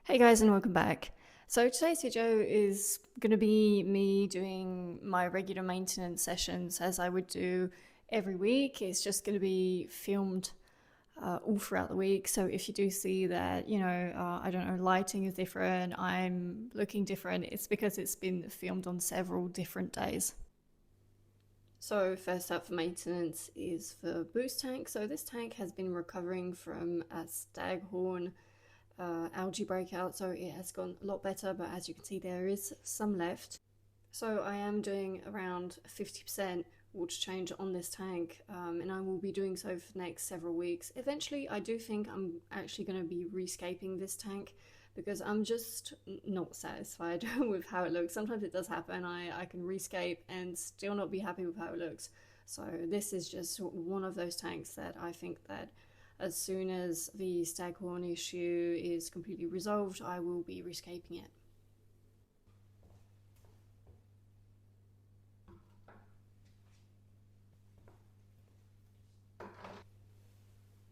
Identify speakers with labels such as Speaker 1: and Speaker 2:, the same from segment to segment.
Speaker 1: Hey guys, and welcome back. So today's video is going to be me doing my regular maintenance sessions as I would do every week. It's just going to be filmed all throughout the week. So if you do see that, I don't know, lighting is different, I'm looking different, it's because it's been filmed on several different days. So first up for maintenance is for boost tank. So this tank has been recovering from a staghorn algae breakout, so it has gone a lot better, but as you can see there is some left. So I am doing around 50% water change on this tank, and I will be doing so for the next several weeks. Eventually I do think I'm actually going to be rescaping this tank because I'm just not satisfied with how it looks. Sometimes it does happen, I can rescape and still not be happy with how it looks. So this is just one of those tanks that I think that as soon as the staghorn issue is completely resolved, I will be rescaping it.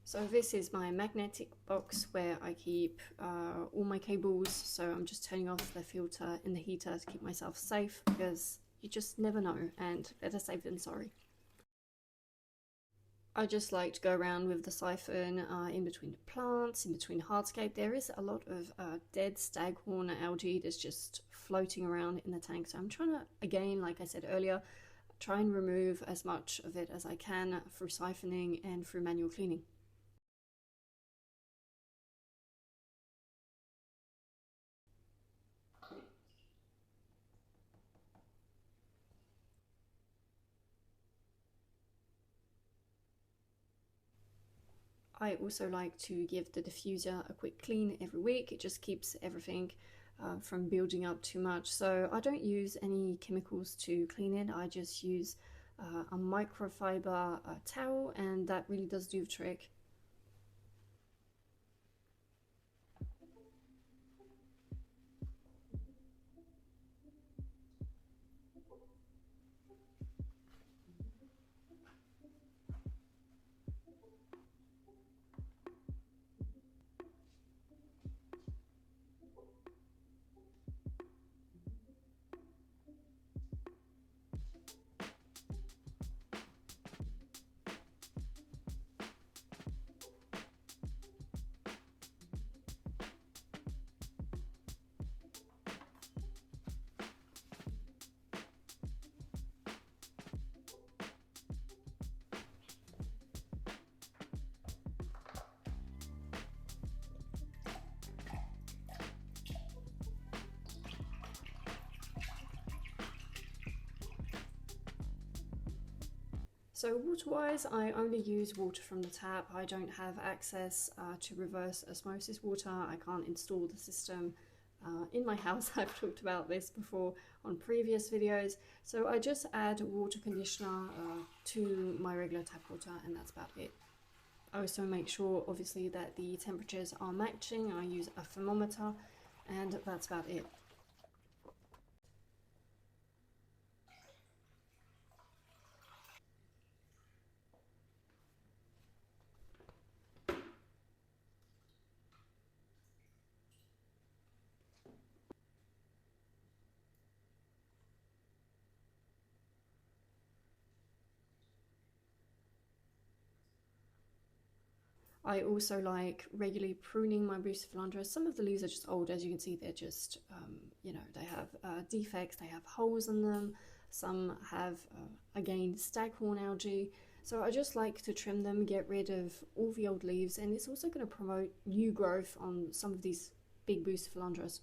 Speaker 1: So this is my magnetic box where I keep all my cables, so I'm just turning off the filter and the heater to keep myself safe because you just never know, and better safe than sorry. I just like to go around with the siphon in between the plants, in between the hardscape. There is a lot of dead staghorn algae that's just floating around in the tank. So I'm trying to, again, like I said earlier, try and remove as much of it as I can through siphoning and through manual cleaning. I also like to give the diffuser a quick clean every week. It just keeps everything from building up too much. So I don't use any chemicals to clean it. I just use a microfiber towel, and that really does do the trick. So water-wise, I only use water from the tap. I don't have access to reverse osmosis water. I can't install the system in my house. I've talked about this before on previous videos. So I just add water conditioner to my regular tap water, and that's about it. I also make sure, obviously, that the temperatures are matching. I use a thermometer, and that's about it. I also like regularly pruning my Bucephalandra. Some of the leaves are just old, as you can see. They're just, they have defects, they have holes in them. Some have, again, staghorn algae. So I just like to trim them, get rid of all the old leaves, and it's also going to promote new growth on some of these big Bucephalandras.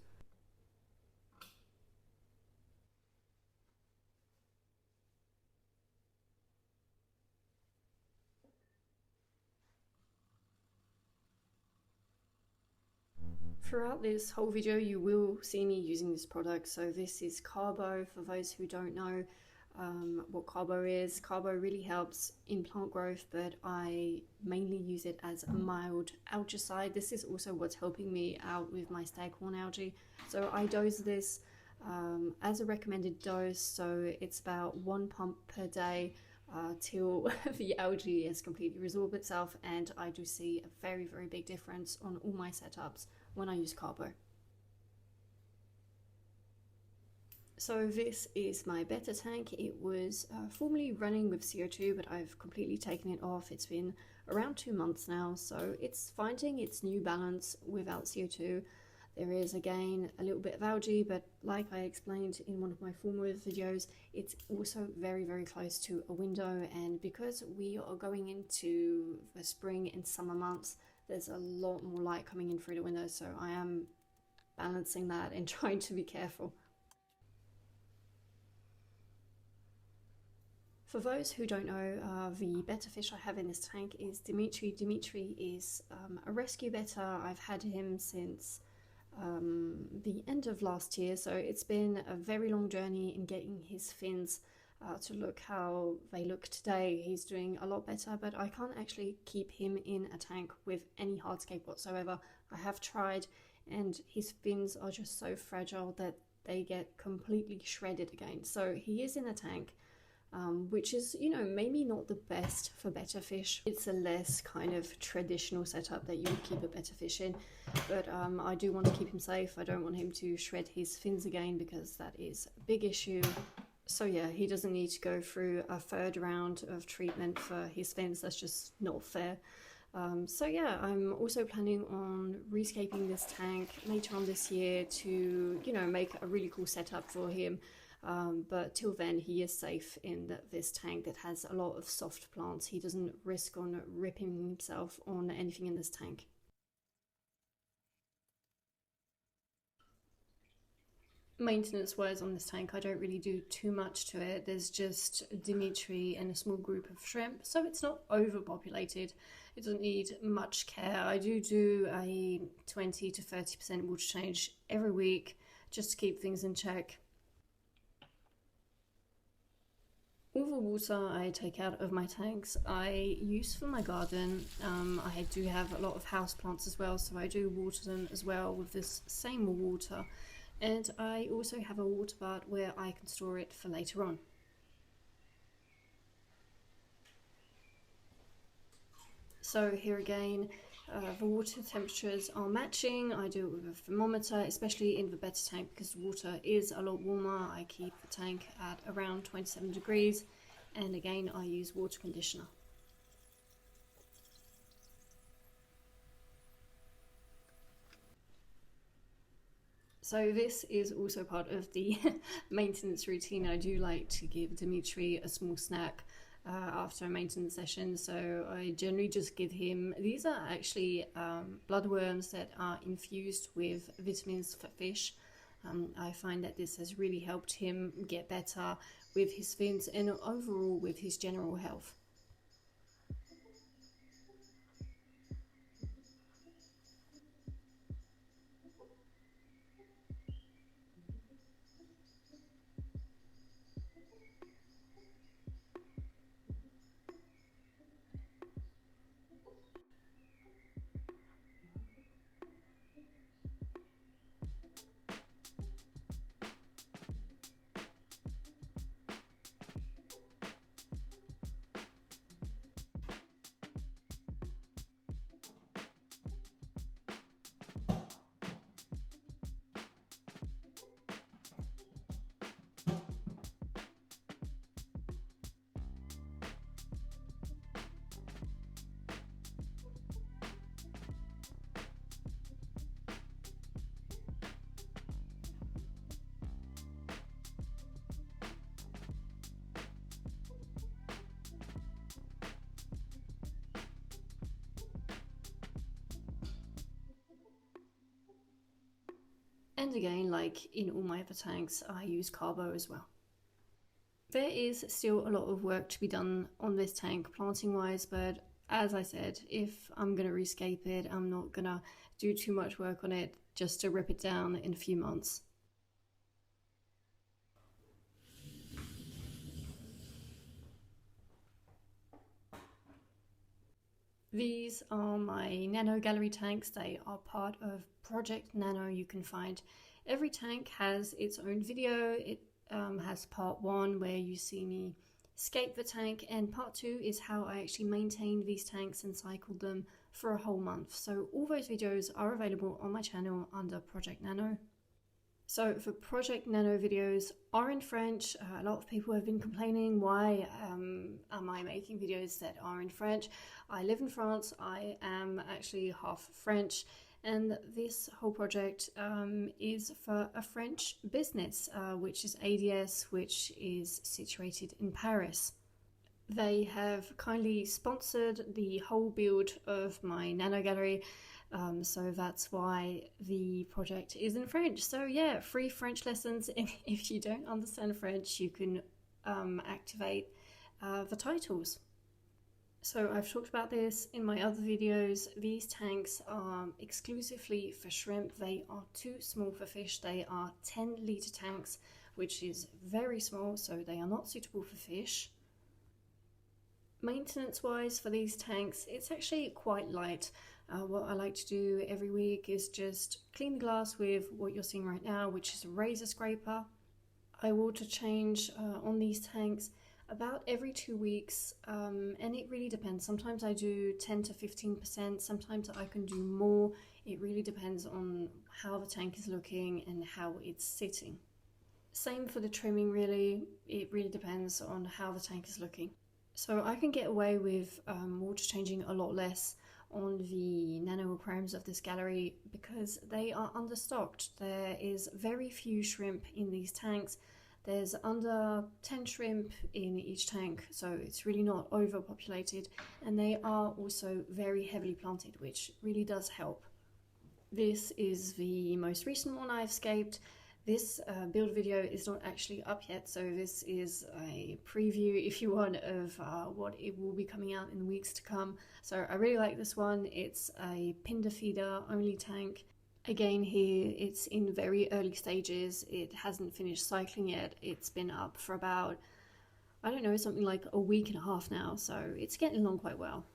Speaker 1: Throughout this whole video you will see me using this product. So this is Carbo. For those who don't know what Carbo is, Carbo really helps in plant growth, but I mainly use it as a mild algicide. This is also what's helping me out with my staghorn algae. So I dose this as a recommended dose, so it's about 1 pump per day till the algae has completely resorbed itself, and I do see a very big difference on all my setups when I use Carbo. So this is my beta tank. It was formerly running with CO2, but I've completely taken it off. It's been around 2 months now, so it's finding its new balance without CO2. There is again a little bit of algae, but like I explained in one of my former videos, it's also very, very close to a window, and because we are going into the spring and summer months, there's a lot more light coming in through the window, so I am balancing that and trying to be careful. For those who don't know, the betta fish I have in this tank is Dimitri. Dimitri is a rescue betta. I've had him since the end of last year, so it's been a very long journey in getting his fins to look how they look today. He's doing a lot better, but I can't actually keep him in a tank with any hardscape whatsoever. I have tried, and his fins are just so fragile that they get completely shredded again. So he is in a tank, which is, you know, maybe not the best for betta fish. It's a less kind of traditional setup that you would keep a betta fish in, but I do want to keep him safe. I don't want him to shred his fins again because that is a big issue. So yeah, he doesn't need to go through a third round of treatment for his fins. That's just not fair. So yeah, I'm also planning on rescaping this tank later on this year to, you know, make a really cool setup for him. But till then, he is safe in this tank that has a lot of soft plants. He doesn't risk on ripping himself on anything in this tank. Maintenance wise on this tank, I don't really do too much to it. There's just Dimitri and a small group of shrimp, so it's not overpopulated. It doesn't need much care. I do a 20 to 30% water change every week just to keep things in check. All the water I take out of my tanks I use for my garden. I do have a lot of house plants as well, so I do water them as well with this same water. And I also have a water bath where I can store it for later on. So here again, the water temperatures are matching. I do it with a thermometer, especially in the betta tank because the water is a lot warmer. I keep the tank at around 27 degrees, and again I use water conditioner. So this is also part of the maintenance routine. I do like to give Dimitri a small snack after a maintenance session, so I generally just give him, these are actually bloodworms that are infused with vitamins for fish. I find that this has really helped him get better with his fins and overall with his general health. And again, like in all my other tanks, I use carbo as well. There is still a lot of work to be done on this tank planting wise, but as I said, if I'm going to rescape it, I'm not going to do too much work on it just to rip it down in a few months. These are my Nano Gallery tanks. They are part of Project Nano. You can find every tank has its own video. It has part one where you see me scape the tank, and part two is how I actually maintained these tanks and cycled them for a whole month. So all those videos are available on my channel under Project Nano. So the Project Nano videos are in French. A lot of people have been complaining, why am I making videos that are in French? I live in France, I am actually half French, and this whole project is for a French business, which is ADS, which is situated in Paris. They have kindly sponsored the whole build of my Nano Gallery, so that's why the project is in French. So yeah, free French lessons. If you don't understand French, you can activate the titles. So I've talked about this in my other videos. These tanks are exclusively for shrimp. They are too small for fish. They are 10-litre tanks, which is very small, so they are not suitable for fish. Maintenance wise for these tanks, it's actually quite light. What I like to do every week is just clean the glass with what you're seeing right now, which is a razor scraper. I water change on these tanks about every 2 weeks, and it really depends. Sometimes I do 10 to 15%, sometimes I can do more. It really depends on how the tank is looking and how it's sitting. Same for the trimming, really. It really depends on how the tank is looking. So I can get away with water changing a lot less on the nano aquariums of this gallery because they are understocked. There is very few shrimp in these tanks. There's under 10 shrimp in each tank, so it's really not overpopulated, and they are also very heavily planted, which really does help. This is the most recent one I've scaped. This build video is not actually up yet, so this is a preview, if you want, of what it will be coming out in the weeks to come. So I really like this one. It's a Pinder feeder only tank. Again, here it's in very early stages. It hasn't finished cycling yet. It's been up for about, I don't know, something like a week and a half now, so it's getting along quite well.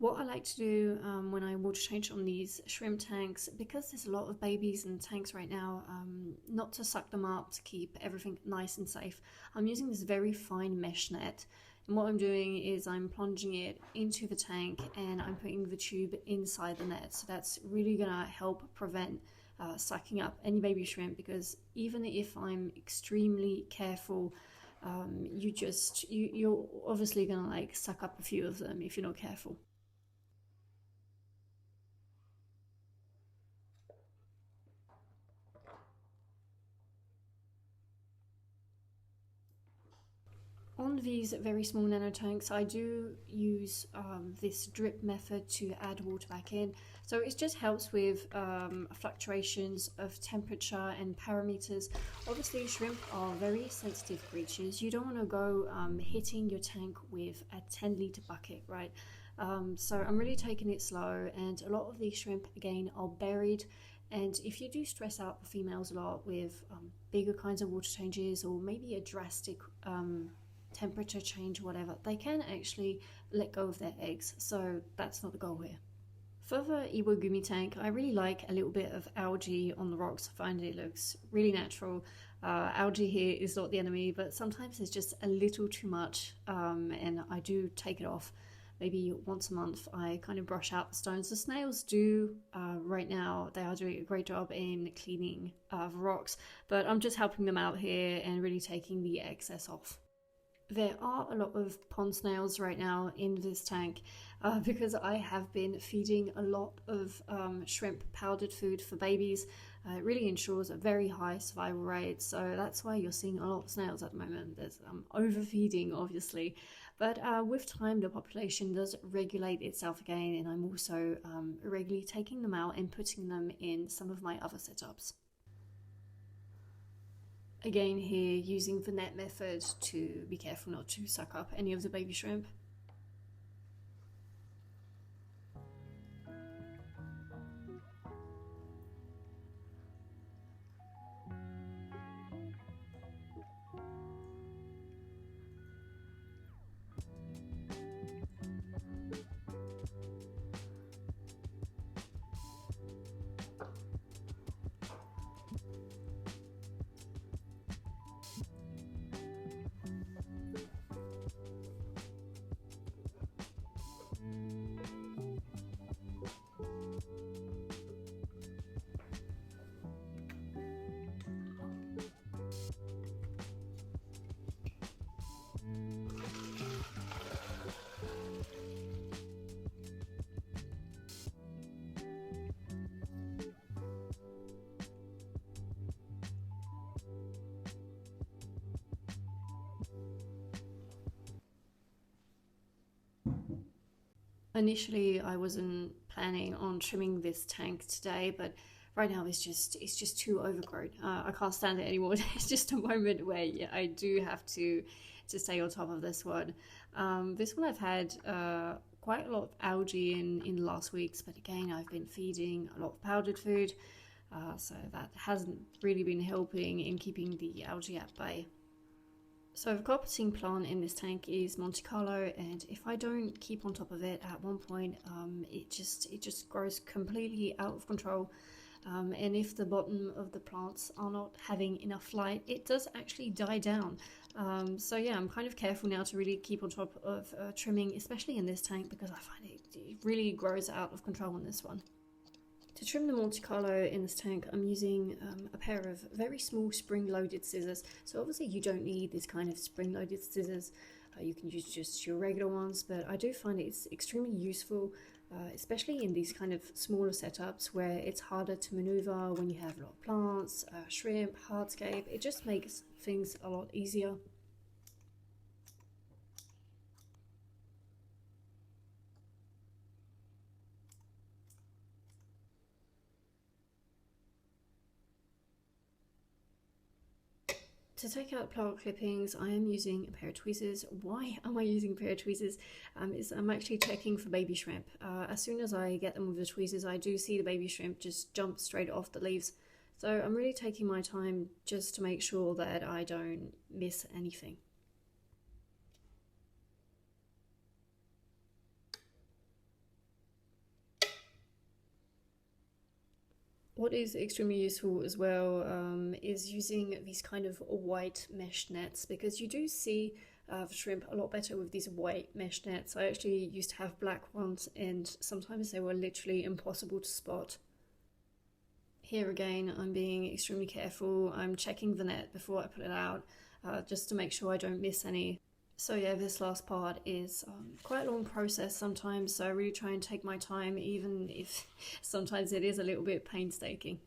Speaker 1: What I like to do when I water change on these shrimp tanks, because there's a lot of babies in the tanks right now, not to suck them up, to keep everything nice and safe, I'm using this very fine mesh net. And what I'm doing is I'm plunging it into the tank and I'm putting the tube inside the net. So that's really gonna help prevent sucking up any baby shrimp, because even if I'm extremely careful, you're obviously gonna like suck up a few of them if you're not careful. On these very small nano tanks, I do use this drip method to add water back in. So it just helps with fluctuations of temperature and parameters. Obviously, shrimp are very sensitive creatures. You don't want to go hitting your tank with a 10-litre bucket, right? So I'm really taking it slow, and a lot of these shrimp, again, are buried. And if you do stress out the females a lot with bigger kinds of water changes, or maybe a drastic temperature change, whatever, they can actually let go of their eggs, so that's not the goal here. For the Iwagumi tank, I really like a little bit of algae on the rocks. I find it looks really natural. Algae here is not the enemy, but sometimes it's just a little too much, and I do take it off. Maybe once a month I kind of brush out the stones. The snails do, right now, they are doing a great job in cleaning the rocks, but I'm just helping them out here and really taking the excess off. There are a lot of pond snails right now in this tank because I have been feeding a lot of shrimp powdered food for babies. It really ensures a very high survival rate, so that's why you're seeing a lot of snails at the moment. There's overfeeding, obviously, but with time the population does regulate itself again, and I'm also regularly taking them out and putting them in some of my other setups. Again here, using the net method to be careful not to suck up any of the baby shrimp. Initially, I wasn't planning on trimming this tank today, but right now it's just too overgrown. I can't stand it anymore. It's just a moment where yeah, I do have to stay on top of this one. This one I've had quite a lot of algae in last week's, but again I've been feeding a lot of powdered food, so that hasn't really been helping in keeping the algae at bay. So the carpeting plant in this tank is Monte Carlo, and if I don't keep on top of it, at one point it just grows completely out of control. And if the bottom of the plants are not having enough light, it does actually die down. So yeah, I'm kind of careful now to really keep on top of trimming, especially in this tank, because I find it really grows out of control on this one. To trim the Monte Carlo in this tank, I'm using a pair of very small spring-loaded scissors. So obviously you don't need this kind of spring-loaded scissors. You can use just your regular ones, but I do find it's extremely useful, especially in these kind of smaller setups where it's harder to maneuver when you have a lot of plants, shrimp, hardscape. It just makes things a lot easier. To take out plant clippings, I am using a pair of tweezers. Why am I using a pair of tweezers? I'm actually checking for baby shrimp. As soon as I get them with the tweezers, I do see the baby shrimp just jump straight off the leaves. So I'm really taking my time just to make sure that I don't miss anything. What is extremely useful as well is using these kind of white mesh nets, because you do see shrimp a lot better with these white mesh nets. I actually used to have black ones, and sometimes they were literally impossible to spot. Here again, I'm being extremely careful. I'm checking the net before I put it out, just to make sure I don't miss any. So yeah, this last part is quite a long process sometimes, so I really try and take my time, even if sometimes it is a little bit painstaking.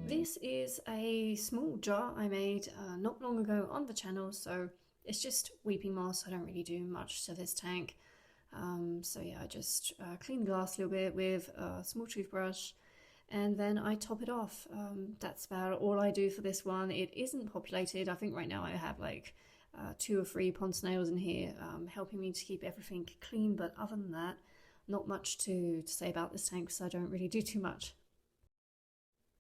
Speaker 1: This is a small jar I made not long ago on the channel, so it's just weeping moss. I don't really do much to this tank. So yeah, I just clean the glass a little bit with a small toothbrush, and then I top it off. That's about all I do for this one. It isn't populated. I think right now I have like 2 or 3 pond snails in here, helping me to keep everything clean, but other than that, not much to say about this tank, because I don't really do too much.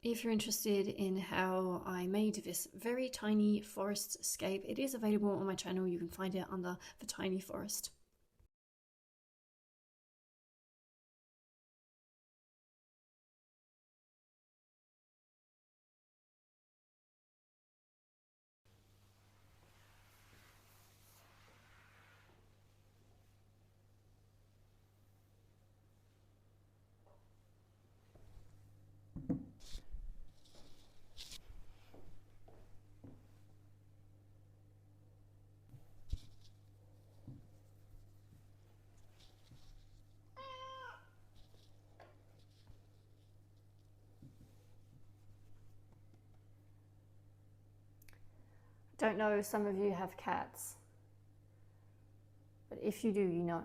Speaker 1: If you're interested in how I made this very tiny forest scape, it is available on my channel. You can find it under the tiny forest. Don't know if some of you have cats, but if you do, you know.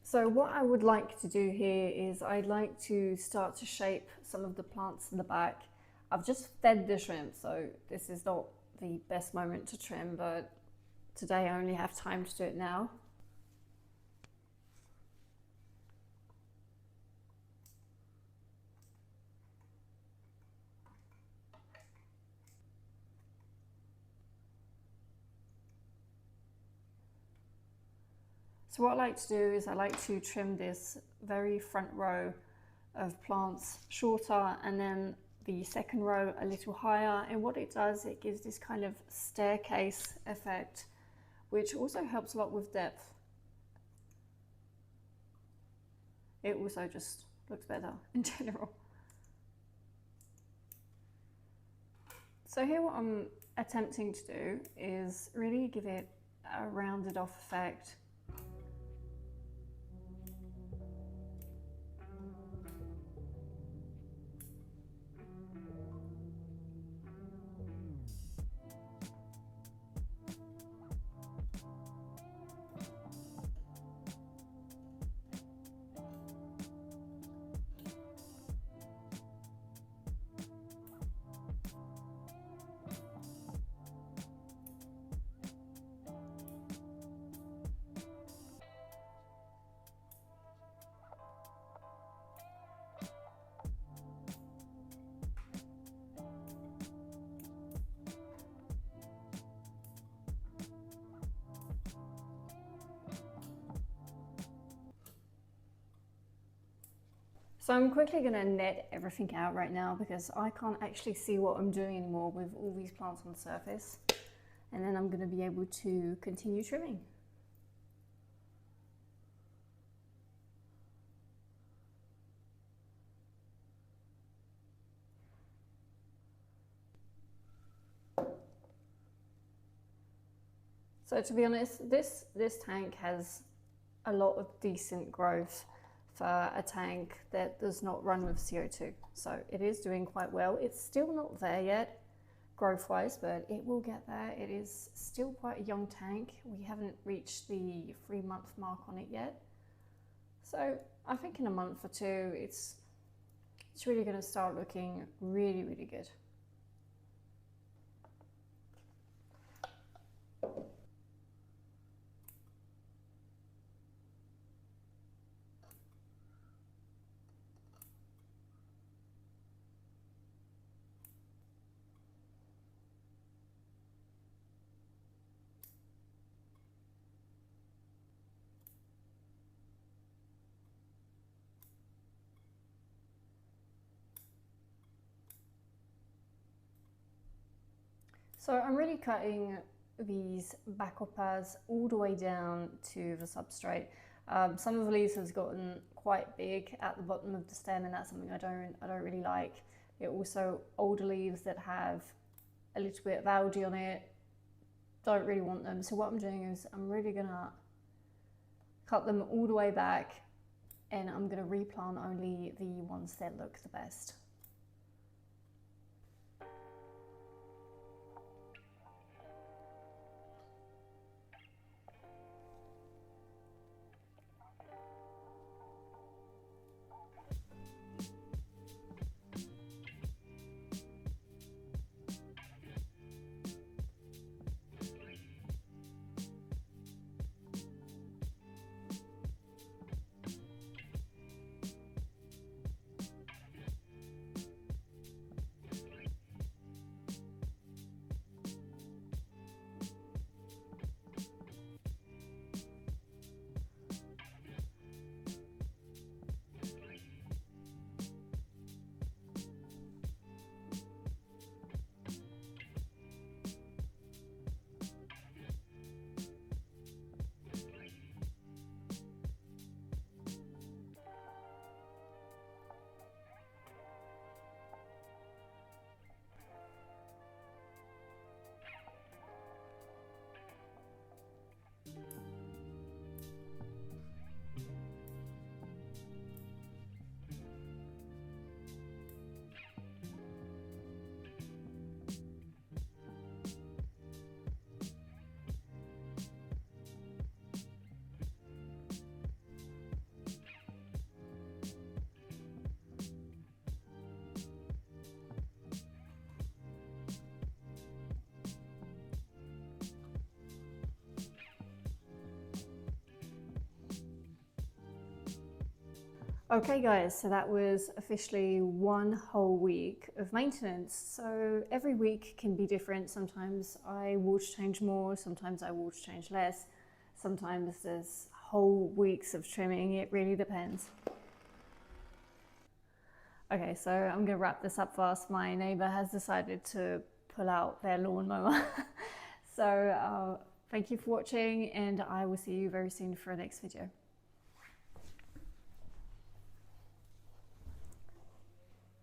Speaker 1: So what I would like to do here is I'd like to start to shape some of the plants in the back. I've just fed the shrimp, so this is not the best moment to trim, but today I only have time to do it now. So what I like to do is I like to trim this very front row of plants shorter, and then the second row a little higher. And what it does, it gives this kind of staircase effect, which also helps a lot with depth. It also just looks better in general. So here what I'm attempting to do is really give it a rounded off effect. So I'm quickly going to net everything out right now because I can't actually see what I'm doing anymore with all these plants on the surface. And then I'm going to be able to continue trimming. So to be honest, this tank has a lot of decent growth for a tank that does not run with CO2. So it is doing quite well. It's still not there yet, growth-wise, but it will get there. It is still quite a young tank. We haven't reached the 3-month mark on it yet. So I think in a month or two, it's really going to start looking really, really good. So I'm really cutting these backhoppers all the way down to the substrate. Some of the leaves has gotten quite big at the bottom of the stem, and that's something I don't really like. It also, older leaves that have a little bit of algae on it, don't really want them. So what I'm doing is I'm really gonna cut them all the way back, and I'm gonna replant only the ones that look the best. Okay guys, so that was officially one whole week of maintenance. So every week can be different. Sometimes I water change more, sometimes I water change less. Sometimes there's whole weeks of trimming, it really depends. Okay, so I'm gonna wrap this up fast. My neighbor has decided to pull out their lawnmower. So thank you for watching, and I will see you very soon for our next video.